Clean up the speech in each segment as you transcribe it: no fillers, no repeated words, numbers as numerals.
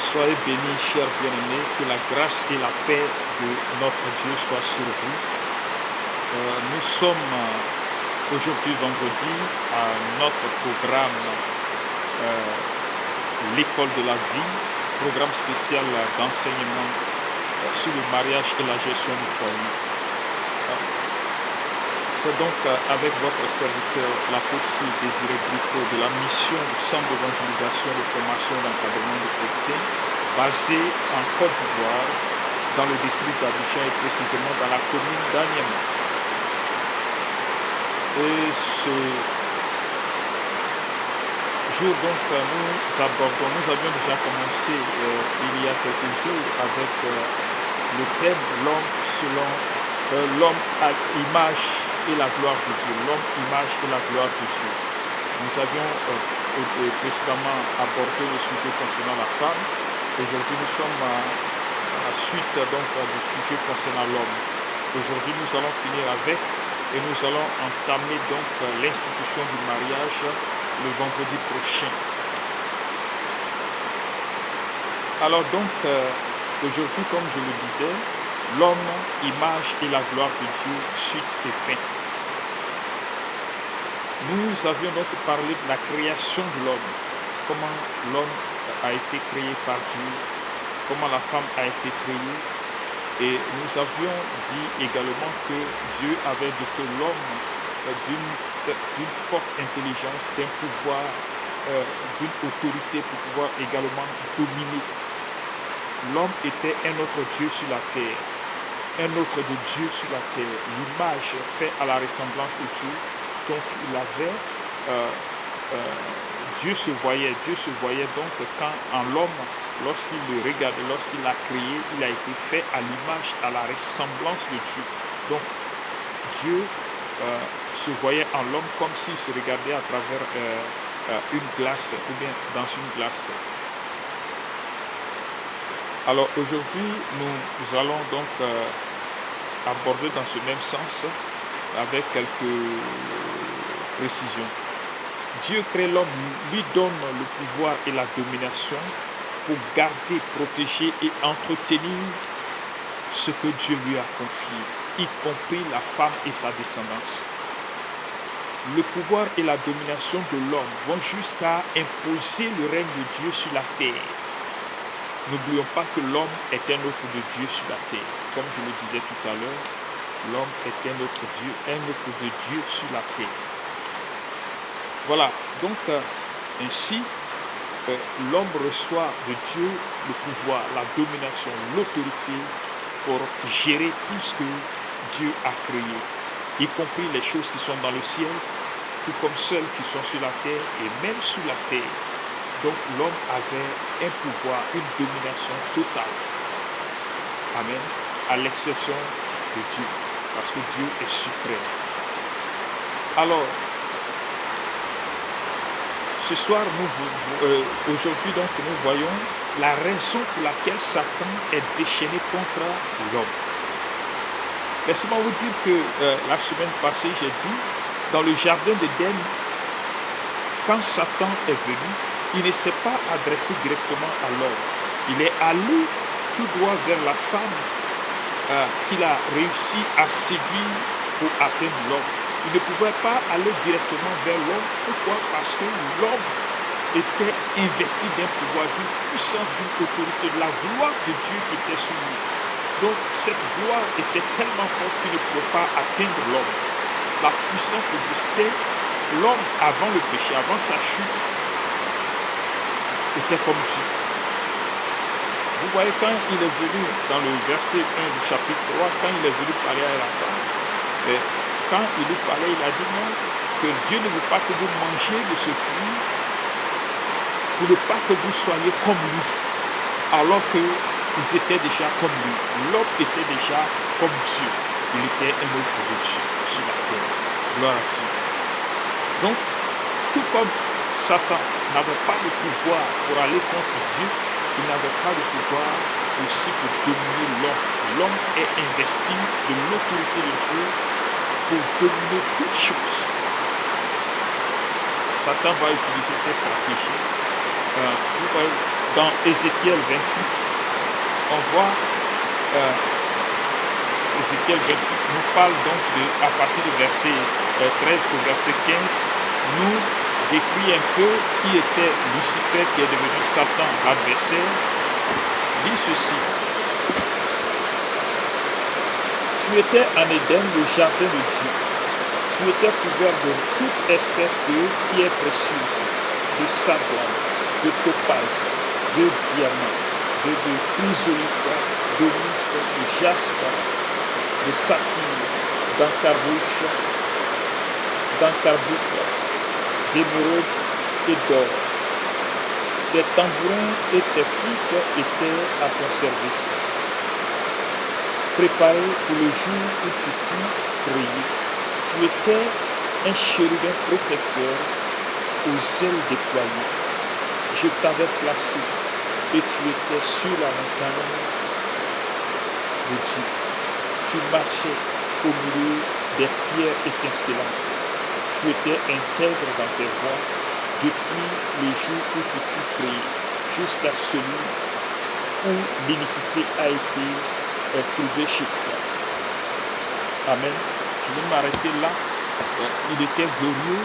Soyez bénis, chers bien-aimés, que la grâce et la paix de notre Dieu soient sur vous. Nous sommes aujourd'hui vendredi à notre programme l'école de la vie, programme spécial d'enseignement sur le mariage et la gestion du foyer. C'est donc avec votre serviteur, l'apôtre Désiré Brito de la mission du Centre d'évangélisation, de formation et d'encadrement des chrétiens, basé en Côte d'Ivoire, dans le district d'Abidjan et précisément dans la commune d'Aniema. Et ce jour donc nous avions déjà commencé il y a quelques jours avec le thème l'homme à l'image et la gloire de Dieu, l'homme image et la gloire de Dieu. Nous avions précédemment abordé le sujet concernant la femme. Aujourd'hui, nous sommes à la suite donc du sujet concernant l'homme. Aujourd'hui, nous allons finir avec et nous allons entamer donc l'institution du mariage le vendredi prochain. Alors donc, aujourd'hui, comme je le disais, l'homme, image et la gloire de Dieu, suite et fin. Nous avions donc parlé de la création de l'homme, comment l'homme a été créé par Dieu, comment la femme a été créée. Et nous avions dit également que Dieu avait doté l'homme d'une forte intelligence, d'un pouvoir, d'une autorité pour pouvoir également dominer. L'homme était un autre Dieu sur la terre. Un autre de Dieu sur la terre, l'image faite à la ressemblance de Dieu. Donc il avait, Dieu se voyait donc quand en l'homme, lorsqu'il le regardait, lorsqu'il l'a créé, il a été fait à l'image, à la ressemblance de Dieu. Donc Dieu se voyait en l'homme comme s'il se regardait à travers une glace ou bien dans une glace. Alors aujourd'hui, nous allons donc aborder dans ce même sens avec quelques précisions. Dieu crée l'homme, lui donne le pouvoir et la domination pour garder, protéger et entretenir ce que Dieu lui a confié, y compris la femme et sa descendance. Le pouvoir et la domination de l'homme vont jusqu'à imposer le règne de Dieu sur la terre. N'oublions pas que l'homme est un autre de Dieu sur la terre. Comme je le disais tout à l'heure, l'homme est un autre de Dieu sur la terre. Voilà, donc ainsi, l'homme reçoit de Dieu le pouvoir, la domination, l'autorité pour gérer tout ce que Dieu a créé, y compris les choses qui sont dans le ciel, tout comme celles qui sont sur la terre et même sous la terre. Donc l'homme avait un pouvoir, une domination totale. Amen. À l'exception de Dieu, parce que Dieu est suprême. Alors, ce soir, aujourd'hui donc, nous voyons la raison pour laquelle Satan est déchaîné contre l'homme. Laissez-moi vous dire que la semaine passée, j'ai dit, dans le jardin d'Éden, quand Satan est venu, il ne s'est pas adressé directement à l'homme. Il est allé tout droit vers la femme qu'il a réussi à séduire pour atteindre l'homme. Il ne pouvait pas aller directement vers l'homme. Pourquoi? Parce que l'homme était investi d'un pouvoir, d'une puissance, d'une autorité, de la gloire de Dieu qui était sur lui. Donc cette gloire était tellement forte qu'il ne pouvait pas atteindre l'homme. La puissance de Dieu, c'était l'homme avant le péché, avant sa chute, était comme Dieu. Vous voyez, quand il est venu dans le verset 1 du chapitre 3, quand il est venu parler à la femme, quand il lui parlait, il a dit non, que Dieu ne veut pas que vous mangiez de ce fruit pour ne pas que vous soyez comme lui, alors qu'ils étaient déjà comme lui. L'homme était déjà comme Dieu. Il était un autre de Dieu sur la terre. Gloire à Dieu. Donc, tout comme Satan n'avait pas le pouvoir pour aller contre Dieu, il n'avait pas le pouvoir aussi pour dominer l'homme. L'homme est investi de l'autorité de Dieu pour dominer toutes choses. Satan va utiliser cette stratégie. Vous voyez, dans Ézéchiel 28, on voit Ézéchiel 28 nous parle donc à partir du verset 13 au verset 15, nous décrit un peu qui était Lucifer qui est devenu Satan, l'adversaire. Dit ceci: tu étais en Éden, le jardin de Dieu. Tu étais couvert de toute espèce de pierres précieuses, de sardonyne, de topaz, de diamant, de chrysolite, d'onyx, de jaspe, de saphir, d'encarrouche, d'encarboucle, d'émeraude et d'or. Tes tambourins et tes flûtes étaient à ton service, préparés pour le jour où tu fus créé. Tu étais un chérubin protecteur aux ailes déployées. Je t'avais placé et tu étais sur la montagne de Dieu. Tu marchais au milieu des pierres étincelantes. Tu étais intègre dans tes voies depuis le jour où tu fus créé jusqu'à celui où l'iniquité a été trouvée chez toi. Amen. Je vais m'arrêter là. Il était glorieux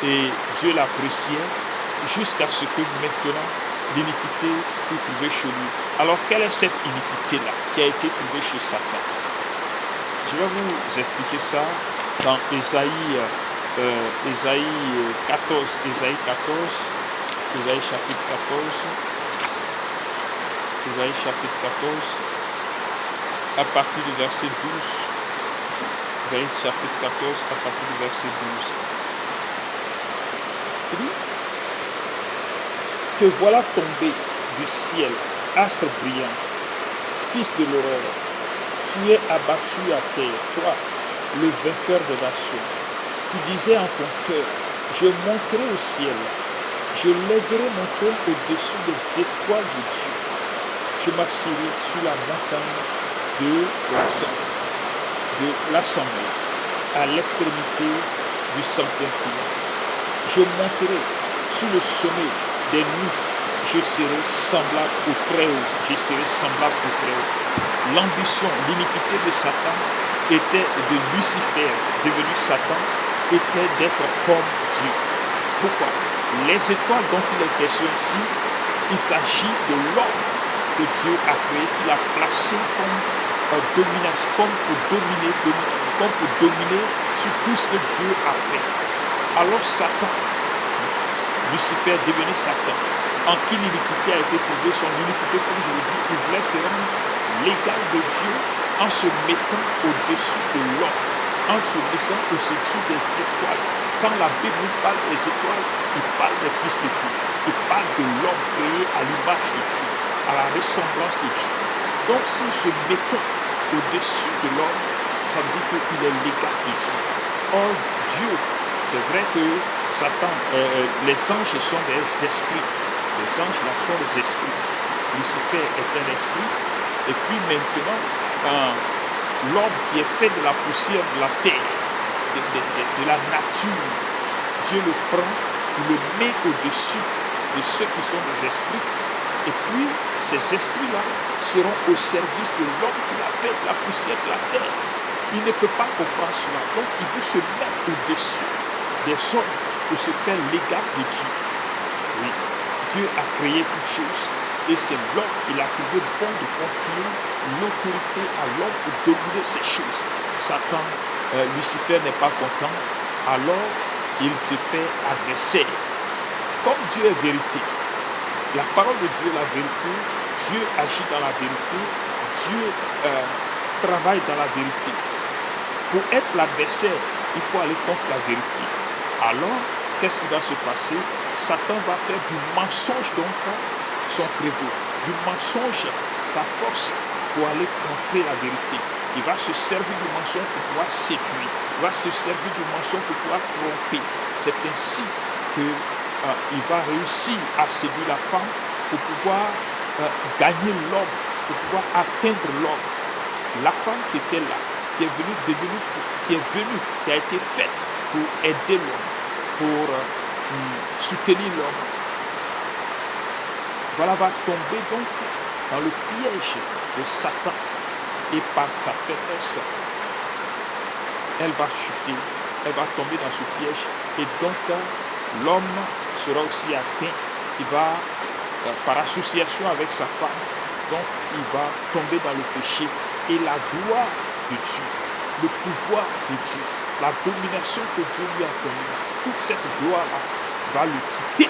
et Dieu l'appréciait jusqu'à ce que maintenant l'iniquité fut trouvée chez lui. Alors quelle est cette iniquité-là qui a été trouvée chez Satan? Je vais vous expliquer ça dans Ésaïe 14, Ésaïe chapitre 14, à partir du verset 12. Ésaïe chapitre 14, à partir du verset 12. Il dit: te voilà tombé du ciel, astre brillant, fils de l'aurore. Tu es abattu à terre, toi, le vainqueur des nations. Tu disais en ton cœur: je monterai au ciel, je lèverai mon trône au-dessus des étoiles de Dieu. Je m'assirai sur la montagne de l'assemblée, à l'extrémité du sanctuaire. Je monterai sur le sommet des nues, je serai semblable au Très-Haut. Je serai semblable au Très-Haut. L'ambition, l'iniquité de Satan était de Lucifer, devenu Satan, était d'être comme Dieu. Pourquoi? Les étoiles dont il est question ici, il s'agit de l'homme que Dieu a créé, qu'il a placé comme domination, comme pour dominer sur tout ce que Dieu a fait. Alors Satan, Lucifer est devenu Satan, en qui l'iniquité a été trouvée. Son iniquité, comme je le dis, il voulait se rendre l'égal de Dieu en se mettant au-dessus de l'homme, en se mettant au-dessus des étoiles. Quand la Bible parle des étoiles, il parle des fils de Dieu. Il parle de l'homme créé à l'image de Dieu, à la ressemblance de Dieu. Donc s'il se mettait au-dessus de l'homme, ça veut dire qu'il est l'égal de Dieu. Or, Dieu, c'est vrai que Satan, les anges sont des esprits. Les anges là sont des esprits. Lucifer est un esprit. Et puis maintenant, l'homme qui est fait de la poussière de la terre, de la nature, Dieu le prend, il le met au-dessus de ceux qui sont des esprits. Et puis, ces esprits-là seront au service de l'homme qui a fait de la poussière de la terre. Il ne peut pas comprendre cela. Donc, il veut se mettre au-dessus des hommes pour se faire l'égal de Dieu. Oui, Dieu a créé toutes choses. Et c'est l'homme, il a trouvé bon de confier l'autorité à l'homme pour dominer ces choses. Satan, Lucifer n'est pas content, alors il te fait adversaire. Comme Dieu est vérité, la parole de Dieu est la vérité, Dieu agit dans la vérité, Dieu travaille dans la vérité. Pour être l'adversaire, il faut aller contre la vérité. Alors, qu'est-ce qui va se passer? Satan va faire du mensonge donc son credo, du mensonge sa force pour aller contrer la vérité. Il va se servir du mensonge pour pouvoir séduire, il va se servir du mensonge pour pouvoir tromper. C'est ainsi qu'il va réussir à séduire la femme pour pouvoir gagner l'homme, pour pouvoir atteindre l'homme. La femme qui était là, qui a été faite pour aider l'homme, pour soutenir l'homme, voilà, va tomber donc dans le piège de Satan. Et par sa faiblesse, elle va chuter, elle va tomber dans ce piège. Et donc, l'homme sera aussi atteint. Il va, par association avec sa femme, donc il va tomber dans le péché. Et la gloire de Dieu, le pouvoir de Dieu, la domination que Dieu lui a donnée, toute cette gloire-là va le quitter.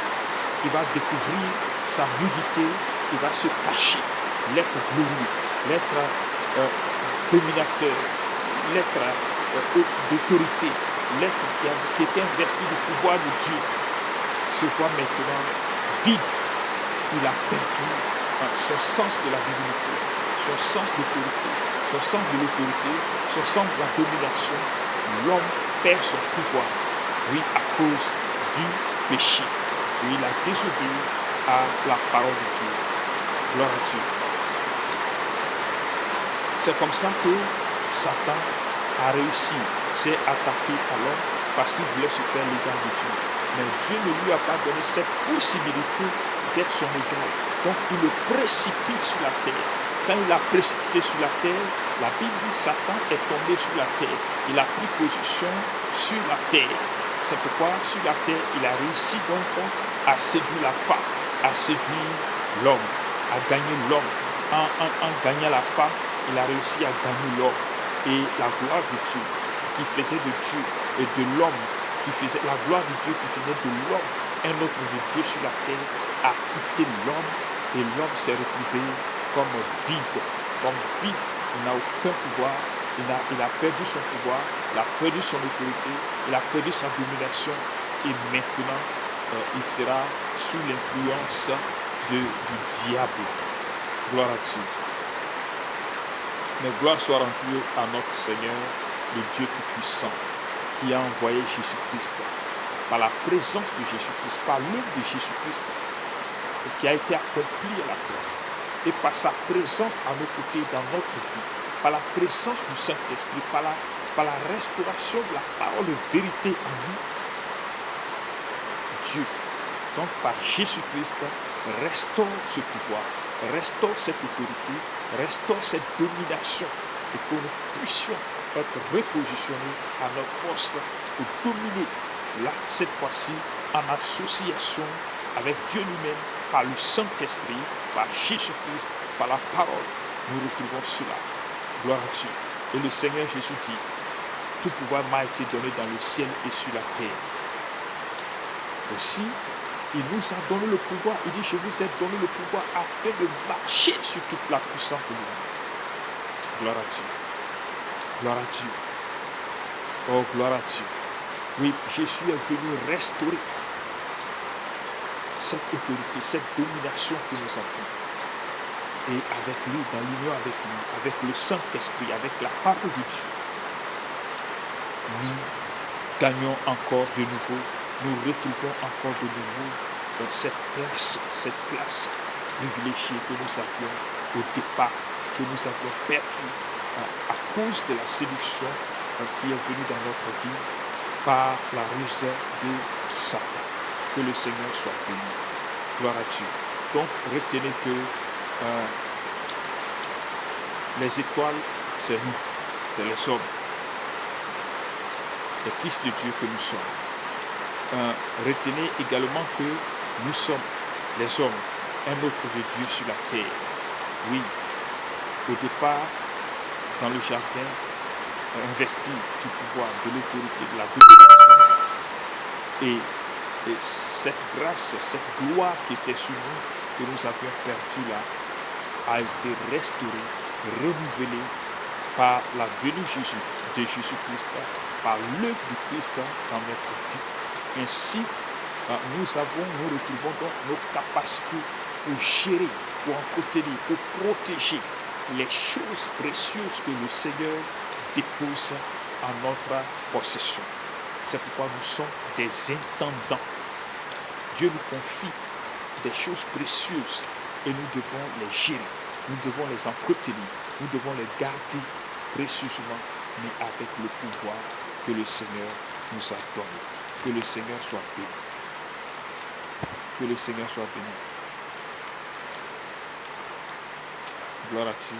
Il va découvrir sa nudité, il va se cacher, l'être glorieux, l'être dominateur, l'être d'autorité, l'être qui était investi du pouvoir de Dieu, se voit maintenant vide. Il a perdu son sens de la divinité, son sens d'autorité, son sens de l'autorité, son sens de la domination. L'homme perd son pouvoir, oui, à cause du péché. Oui, il a désobéi à la parole de Dieu. Gloire à Dieu. C'est comme ça que Satan a réussi, s'est attaqué à l'homme parce qu'il voulait se faire l'égal de Dieu. Mais Dieu ne lui a pas donné cette possibilité d'être son égal. Donc il le précipite sur la terre. Quand il l'a précipité sur la terre, la Bible dit que Satan est tombé sur la terre. Il a pris position sur la terre. C'est pourquoi sur la terre, il a réussi donc à séduire la femme, à séduire l'homme, à gagner l'homme. En gagnant la femme, il a réussi à gagner l'homme. Et la gloire de Dieu qui faisait de Dieu et de l'homme, la gloire de Dieu qui faisait de l'homme un autre de Dieu sur la terre, a quitté l'homme et l'homme s'est retrouvé comme vide. Il n'a aucun pouvoir, il a perdu son pouvoir, il a perdu son autorité, il a perdu sa domination et maintenant il sera sous l'influence du diable. Gloire à Dieu. Mais gloire soit rendue à notre Seigneur, le Dieu Tout-Puissant, qui a envoyé Jésus-Christ, par la présence de Jésus-Christ, par l'œuvre de Jésus-Christ, qui a été accomplie à la croix, et par sa présence à nos côtés dans notre vie, par la présence du Saint-Esprit, par la restauration de la parole de vérité en nous, Dieu, donc par Jésus-Christ, restaure ce pouvoir, restaure cette autorité, restaure cette domination, et que nous puissions être repositionnés à notre poste pour dominer, là, cette fois-ci, en association avec Dieu lui-même, par le Saint-Esprit, par Jésus-Christ, par la parole. Nous retrouvons cela. Gloire à Dieu. Et le Seigneur Jésus dit, tout pouvoir m'a été donné dans le ciel et sur la terre. Aussi, il nous a donné le pouvoir. Il dit, je vous ai donné le pouvoir afin de marcher sur toute la puissance de l'ennemi. Gloire à Dieu. Gloire à Dieu. Oh, gloire à Dieu. Oui, Jésus est venu restaurer cette autorité, cette domination que nous avons. Et avec lui, dans l'union avec lui, avec le Saint-Esprit, avec la parole de Dieu, nous gagnons encore de nouveau, nous retrouvons encore de nouveau dans cette place privilégiée que nous avions au départ, que nous avions perdue à cause de la séduction qui est venue dans notre vie par la ruse de Satan. Que le Seigneur soit béni. Gloire à Dieu. Donc, retenez que les étoiles, c'est nous, c'est les hommes, les fils de Dieu que nous sommes. Retenez également que nous sommes les hommes, un autre de Dieu sur la terre. Oui, au départ, dans le jardin, investi du pouvoir, de l'autorité, de la domination, et cette grâce, cette gloire qui était sur nous, que nous avions perdue là, a été restaurée, renouvelée par la venue de Jésus-Christ, par l'œuvre du Christ dans notre vie. Ainsi, nous retrouvons donc nos capacités pour gérer, pour entretenir, pour protéger les choses précieuses que le Seigneur dépose en notre possession. C'est pourquoi nous sommes des intendants. Dieu nous confie des choses précieuses et nous devons les gérer, nous devons les entretenir, nous devons les garder précieusement, mais avec le pouvoir que le Seigneur nous a donné. Que le Seigneur soit béni. Que le Seigneur soit béni. Gloire à Dieu.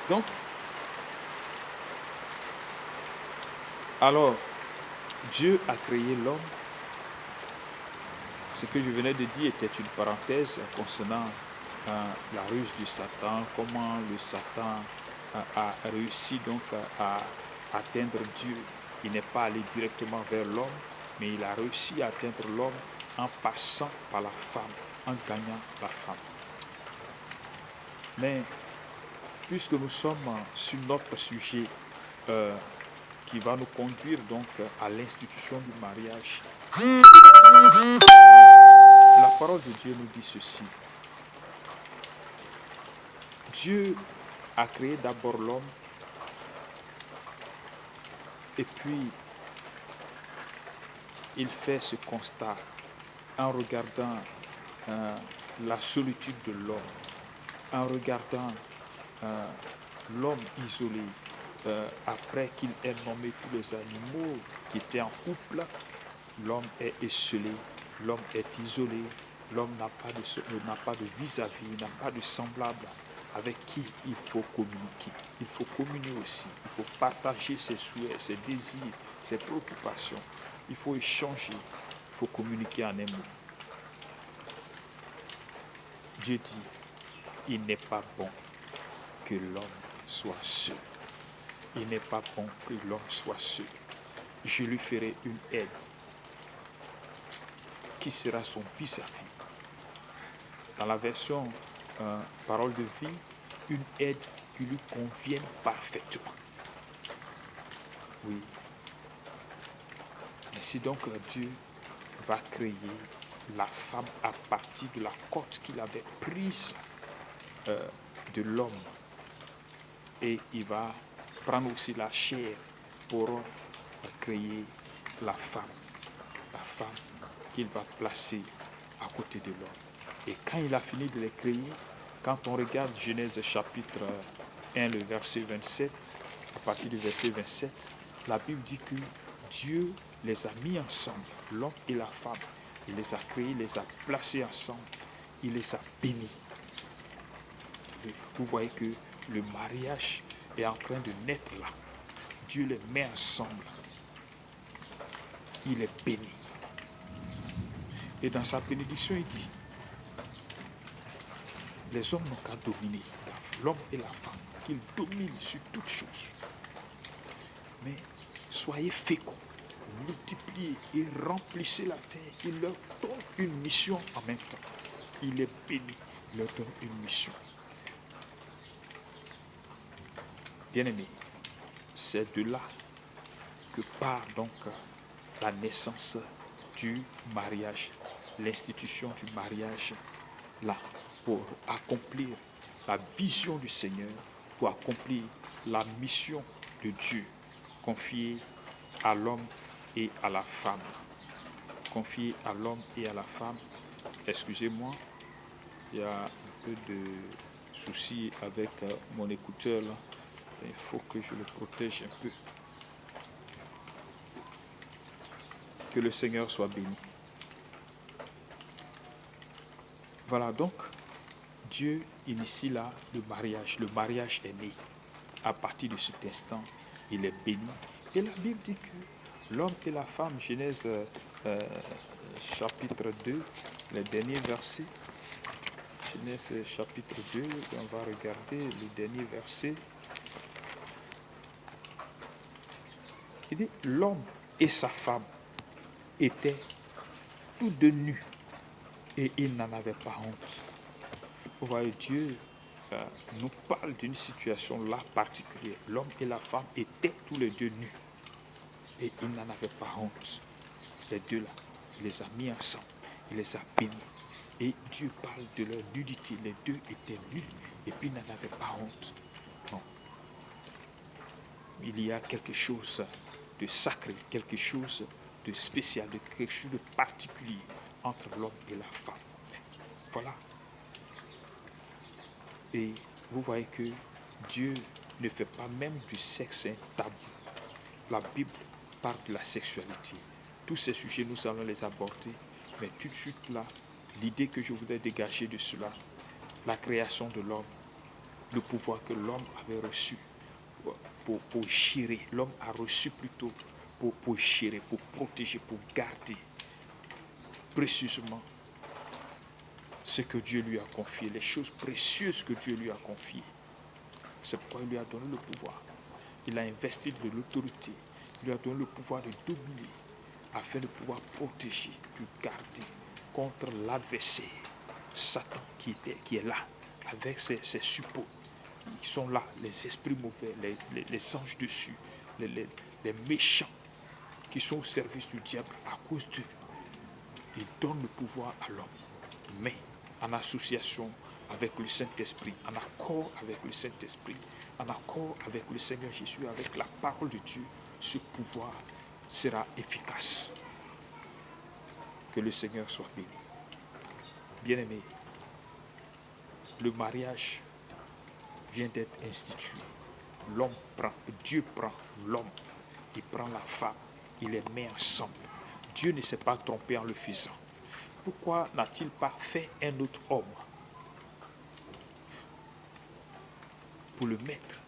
Donc, alors, Dieu a créé l'homme. Ce que je venais de dire était une parenthèse concernant la ruse du Satan, comment le Satan a réussi donc à atteindre Dieu. Il n'est pas allé directement vers l'homme, mais il a réussi à atteindre l'homme en passant par la femme, en gagnant la femme. Mais puisque nous sommes sur notre sujet qui va nous conduire donc à l'institution du mariage, la parole de Dieu nous dit ceci. Dieu a créé d'abord l'homme et puis il fait ce constat en regardant la solitude de l'homme, en regardant l'homme isolé, après qu'il ait nommé tous les animaux qui étaient en couple, l'homme est esselé, l'homme est isolé, l'homme n'a pas de vis-à-vis, n'a pas de semblable avec qui il faut communiquer. Il faut communier aussi, il faut partager ses souhaits, ses désirs, ses préoccupations. Il faut échanger, il faut communiquer en un mot. Dieu dit, il n'est pas bon que l'homme soit seul. Il n'est pas bon que l'homme soit seul. Je lui ferai une aide qui sera son vis-à-vis. Dans la version parole de vie, une aide qui lui convienne parfaitement. Oui. Ainsi donc Dieu va créer la femme à partir de la côte qu'il avait prise de l'homme. Et il va prendre aussi la chair pour créer la femme qu'il va placer à côté de l'homme. Et quand il a fini de les créer, quand on regarde Genèse chapitre 1, le verset 27, à partir du verset 27, la Bible dit que Dieu les a mis ensemble, l'homme et la femme. Il les a créés, il les a placés ensemble, il les a bénis. Vous voyez que le mariage est en train de naître là. Dieu les met ensemble. Il est béni. Et dans sa bénédiction, il dit, les hommes n'ont qu'à dominer, l'homme et la femme, qu'ils dominent sur toutes choses. Mais soyez féconds, multipliez et remplissez la terre. Il leur donne une mission en même temps. Il est béni, il leur donne une mission. Bien-aimés, c'est de là que part donc la naissance du mariage, l'institution du mariage, là, pour accomplir la vision du Seigneur, pour accomplir la mission de Dieu, confiée à l'homme et à la femme. Confiée à l'homme et à la femme. Excusez-moi, il y a un peu de soucis avec mon écouteur là. Il faut que je le protège un peu. Que le Seigneur soit béni. Voilà donc, Dieu initie là le mariage. Le mariage est né. À partir de cet instant, il est béni. Et la Bible dit que l'homme et la femme, Genèse chapitre 2, le dernier verset. Genèse chapitre 2, on va regarder le dernier verset. Il dit, l'homme et sa femme étaient tous deux nus et ils n'en avaient pas honte. Vous voyez, Dieu nous parle d'une situation là particulière. L'homme et la femme étaient tous les deux nus et ils n'en avaient pas honte. Les deux là, il les a mis ensemble, il les a bénis. Et Dieu parle de leur nudité. Les deux étaient nus et puis ils n'en avaient pas honte. Non. Il y a quelque chose de sacré, quelque chose de spécial, de quelque chose de particulier entre l'homme et la femme. Voilà. Et vous voyez que Dieu ne fait pas même du sexe un tabou. La Bible parle de la sexualité. Tous ces sujets, nous allons les aborder. Mais tout de suite là, l'idée que je voudrais dégager de cela, la création de l'homme, le pouvoir que l'homme avait reçu pour gérer, l'homme a reçu plutôt pour gérer, pour protéger, pour garder précieusement ce que Dieu lui a confié, les choses précieuses que Dieu lui a confiées. C'est pourquoi il lui a donné le pouvoir. Il a investi de l'autorité. Il lui a donné le pouvoir de dominer afin de pouvoir protéger, de garder contre l'adversaire, Satan qui est là, avec ses suppôts. Ils sont là, les esprits mauvais, les anges dessus, les méchants qui sont au service du diable à cause d'eux. Il donne le pouvoir à l'homme, mais en association avec le Saint-Esprit, en accord avec le Saint-Esprit, en accord avec le Seigneur Jésus, avec la parole de Dieu, ce pouvoir sera efficace. Que le Seigneur soit béni. Bien-aimé, le mariage vient d'être institué. Dieu prend l'homme, il prend la femme, il les met ensemble. Dieu ne s'est pas trompé en le faisant. Pourquoi n'a-t-il pas fait un autre homme pour le mettre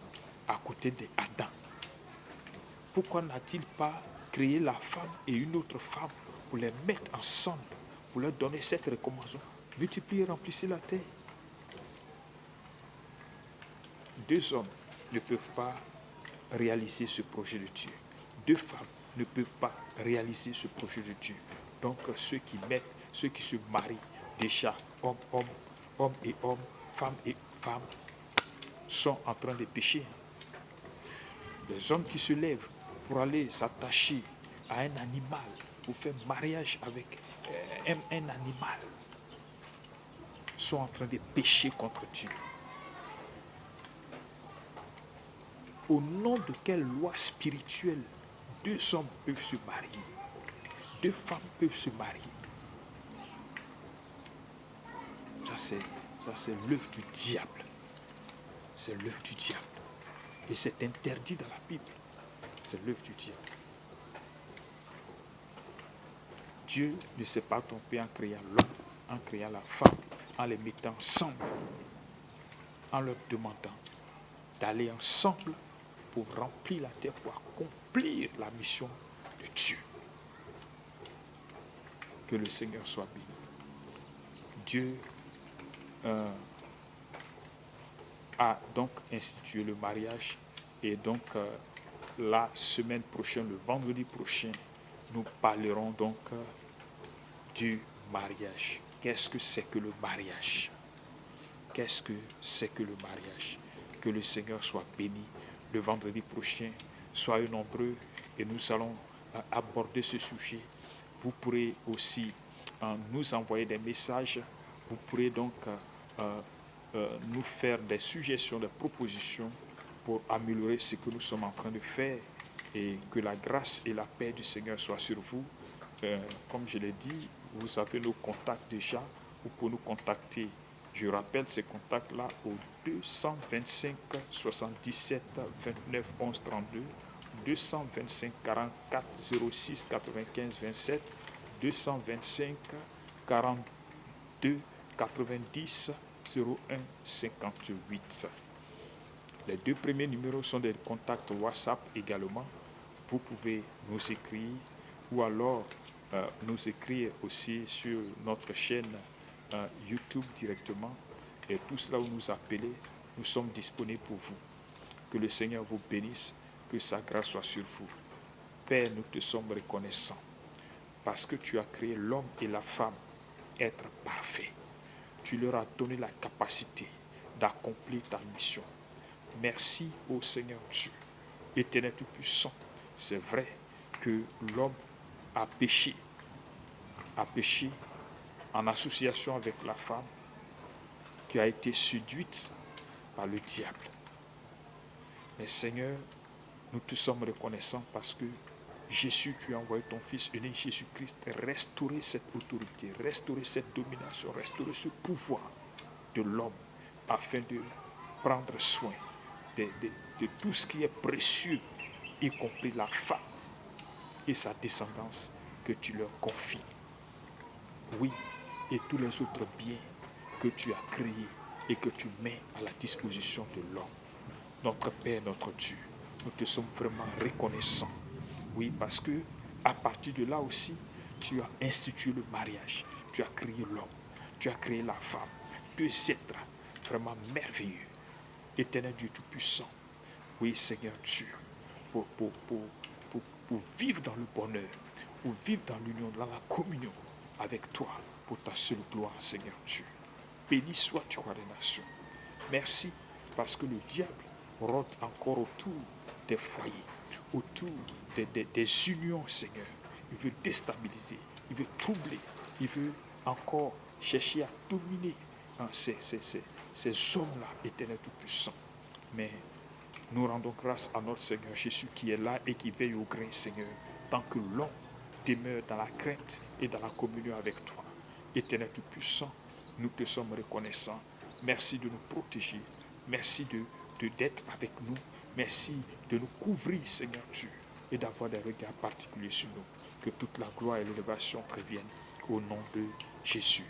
à côté d'Adam? Pourquoi n'a-t-il pas créé la femme et une autre femme pour les mettre ensemble, pour leur donner cette recommandation? Multipliez, remplissez la terre. Deux hommes ne peuvent pas réaliser ce projet de Dieu. Deux femmes ne peuvent pas réaliser ce projet de Dieu. Donc ceux qui se marient déjà, homme et homme, femme et femme, sont en train de pécher. Les hommes qui se lèvent pour aller s'attacher à un animal, pour faire mariage avec un animal, sont en train de pécher contre Dieu. Au nom de quelle loi spirituelle deux hommes peuvent se marier, deux femmes peuvent se marier? Ça c'est l'œuvre du diable. C'est l'œuvre du diable. Et c'est interdit dans la Bible. C'est l'œuvre du diable. Dieu ne s'est pas trompé en créant l'homme, en créant la femme, en les mettant ensemble, en leur demandant d'aller ensemble pour remplir la terre, pour accomplir la mission de Dieu. Que le Seigneur soit béni. Dieu a donc institué le mariage et donc la semaine prochaine, le vendredi prochain, nous parlerons donc du mariage. Qu'est-ce que c'est que le mariage? Qu'est-ce que c'est que le mariage? Que le Seigneur soit béni. Le vendredi prochain, soyez nombreux et nous allons aborder ce sujet. Vous pourrez aussi nous envoyer des messages. Vous pourrez donc nous faire des suggestions, des propositions pour améliorer ce que nous sommes en train de faire, et que la grâce et la paix du Seigneur soient sur vous. Comme je l'ai dit, vous avez nos contacts déjà. Vous pouvez nous contacter. Je rappelle ces contacts-là au 225 77 29 11 32, 225 44 06 95 27, 225 42 90 01 58. Les deux premiers numéros sont des contacts WhatsApp également. Vous pouvez nous écrire ou alors nous écrire aussi sur notre chaîne YouTube directement. Et tout cela, vous nous appelez, nous sommes disponibles pour vous. Que le Seigneur vous bénisse, que sa grâce soit sur vous. Père, nous te sommes reconnaissants parce que tu as créé l'homme et la femme être parfaits. Tu leur as donné la capacité d'accomplir ta mission. Merci au Seigneur Dieu, Éternel Tout-Puissant. C'est vrai que l'homme a péché en association avec la femme qui a été séduite par le diable. Mais Seigneur, nous te sommes reconnaissants parce que Jésus, tu as envoyé ton Fils unique Jésus-Christ, restaurer cette autorité, restaurer cette domination, restaurer ce pouvoir de l'homme afin de prendre soin de tout ce qui est précieux, y compris la femme et sa descendance, que tu leur confies. Oui, et tous les autres biens que tu as créés et que tu mets à la disposition de l'homme. Notre Père, notre Dieu, nous te sommes vraiment reconnaissants. Oui, parce que à partir de là aussi, tu as institué le mariage, tu as créé l'homme, tu as créé la femme, deux êtres vraiment merveilleux. Éternel Dieu Tout-Puissant, oui Seigneur Dieu, pour vivre dans le bonheur, pour vivre dans l'union, dans la communion avec toi, pour ta seule gloire, Seigneur Dieu. Béni sois-tu, roi des nations. Merci, parce que le diable rôde encore autour des foyers, autour des unions, Seigneur. Il veut déstabiliser, il veut troubler, il veut encore chercher à dominer ces hommes-là, éternel Tout-Puissant. Mais nous rendons grâce à notre Seigneur Jésus qui est là et qui veille au grain, Seigneur, tant que l'homme demeure dans la crainte et dans la communion avec toi. Éternel Tout-Puissant, nous te sommes reconnaissants. Merci de nous protéger. Merci d'être avec nous. Merci de nous couvrir, Seigneur Dieu, et d'avoir des regards particuliers sur nous. Que toute la gloire et l'élévation te reviennent au nom de Jésus.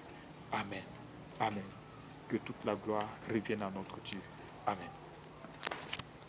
Amen. Amen. Que toute la gloire revienne à notre Dieu. Amen.